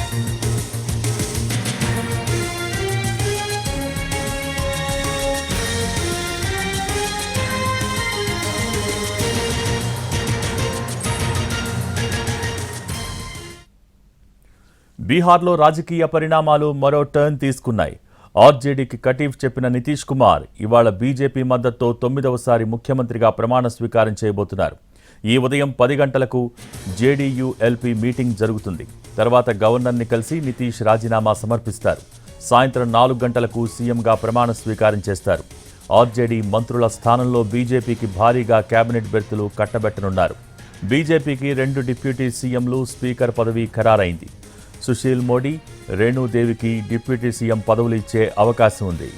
బీహార్లో రాజకీయ పరిణామాలు మరో టర్న్ తీసుకున్నాయి. ఆర్జేడీకి కటీఫ్ చెప్పిన నితీష్ కుమార్ ఇవాళ బీజేపీ మద్దతుతో 9వసారి ముఖ్యమంత్రిగా ప్రమాణ స్వీకారం చేయబోతున్నారు. ఈ ఉదయం 10 గంటలకు జేడీయూ-ఎల్పీ మీటింగ్ జరుగుతుంది. తర్వాత గవర్నర్ని కలిసి నితీష్ రాజీనామా సమర్పిస్తారు. సాయంత్రం 4 గంటలకు సీఎంగా ప్రమాణ స్వీకారం చేస్తారు. ఆర్జేడీ మంత్రుల స్థానంలో బీజేపీకి భారీగా కేబినెట్ బెర్తులు కట్టబెట్టనున్నారు. బీజేపీకి 2 డిప్యూటీ సీఎంలు, స్పీకర్ పదవి ఖరారైంది. సుశీల్ మోడీ, రేణుదేవికి డిప్యూటీ సీఎం పదవులు ఇచ్చే అవకాశం ఉంది.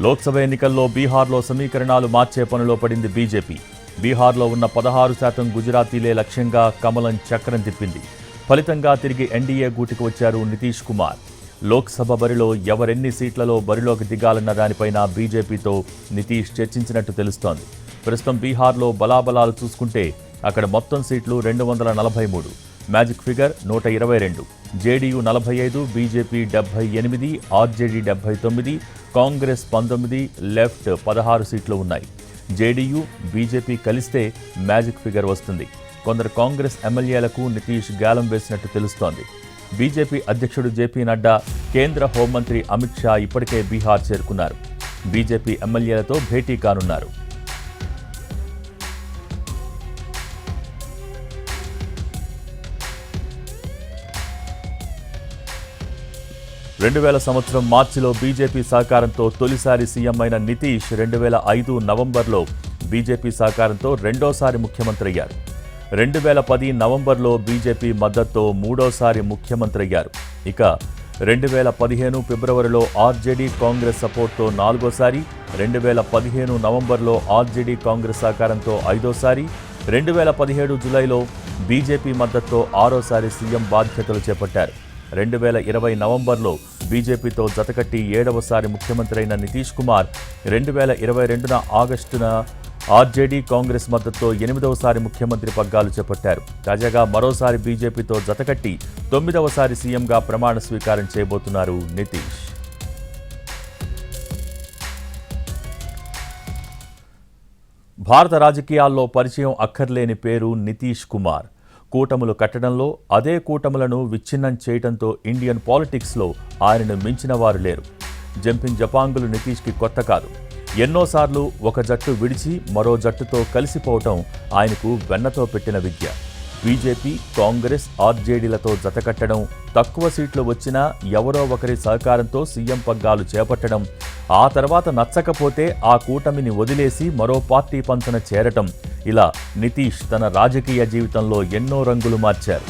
లోక్సభ ఎన్నికల్లో బీహార్లో సమీకరణాలు మార్చే పనిలో పడింది బీజేపీ. బీహార్లో ఉన్న 16% గుజరాతీలే లక్ష్యంగా కమలం చక్రం తిప్పింది. ఫలితంగా తిరిగి ఎన్డీఏ గూటికి వచ్చారు నితీష్ కుమార్. లోక్సభ బరిలో ఎవరెన్ని సీట్లలో బరిలోకి దిగాలన్న దానిపైన బీజేపీతో నితీష్ చర్చించినట్టు తెలుస్తోంది. ప్రస్తుతం బీహార్లో బలాబలాలు చూసుకుంటే అక్కడ మొత్తం సీట్లు 243, magic figure 122, JDU 45, BJP 78, RJD 79, Congress 19, left 16 సీట్లు ఉన్నాయి. జేడీయూ, బీజేపీ కలిస్తే మ్యాజిక్ ఫిగర్ వస్తుంది. కొందరు కాంగ్రెస్ ఎమ్మెల్యేలకు నితీష్ గాలం వేసినట్టు తెలుస్తోంది. బీజేపీ అధ్యక్షుడు జేపీ నడ్డా, కేంద్ర హోంమంత్రి అమిత్ షా ఇప్పటికే బీహార్ చేరుకున్నారు. బీజేపీ ఎమ్మెల్యేలతో భేటీ కానున్నారు. 2000 సంవత్సరం మార్చిలో బీజేపీ సహకారంతో తొలిసారి సీఎం అయిన నితీష్ 2005 నవంబర్లో బీజేపీ సహకారంతో రెండోసారి ముఖ్యమంత్రి అయ్యారు. 2010 నవంబర్లో బీజేపీ మద్దతుతో మూడోసారి ముఖ్యమంత్రి అయ్యారు. ఇక 2015 ఫిబ్రవరిలో ఆర్జేడీ కాంగ్రెస్ సపోర్ట్తో నాలుగోసారి, 2015 నవంబర్లో ఆర్జేడీ కాంగ్రెస్ సహకారంతో ఐదోసారి, 2017 జూలైలో బీజేపీ మద్దతుతో ఆరోసారి సీఎం బాధ్యతలు చేపట్టారు. 2020 నవంబర్లో బీజేపీతో జతకట్టి 7వసారి ముఖ్యమంత్రి అయిన నితీష్ కుమార్ 2022 ఆగస్టున ఆర్జేడీ కాంగ్రెస్ మద్దతుతో 8వసారి ముఖ్యమంత్రి పగ్గాలు చేపట్టారు. తాజాగా మరోసారి బీజేపీతో జతకట్టి 9వసారి సీఎంగా ప్రమాణ స్వీకారం చేయబోతున్నారు నితీష్. భారత రాజకీయాల్లో పరిచయం అక్కర్లేని పేరు నితీష్ కుమార్. కూటములు కట్టడంలో, అదే కూటములను విచ్ఛిన్నం చేయడంతో ఇండియన్ పాలిటిక్స్లో ఆయనను మించిన వారు లేరు. జంపింగ్ జపాంగులు నితీష్కి కొత్త కాదు. ఎన్నోసార్లు ఒక జట్టు విడిచి మరో జట్టుతో కలిసిపోవటం ఆయనకు వెన్నతో పెట్టిన విద్య. బీజేపీ, కాంగ్రెస్, ఆర్జేడీలతో జతకట్టడం, తక్కువ సీట్లు వచ్చినా ఎవరో ఒకరి సహకారంతో సీఎం పగ్గాలు చేపట్టడం, ఆ తర్వాత నచ్చకపోతే ఆ కూటమిని వదిలేసి మరో పార్టీ పంచన చేరటం, ఇలా నితీష్ తన రాజకీయ జీవితంలో ఎన్నో రంగులు మార్చారు.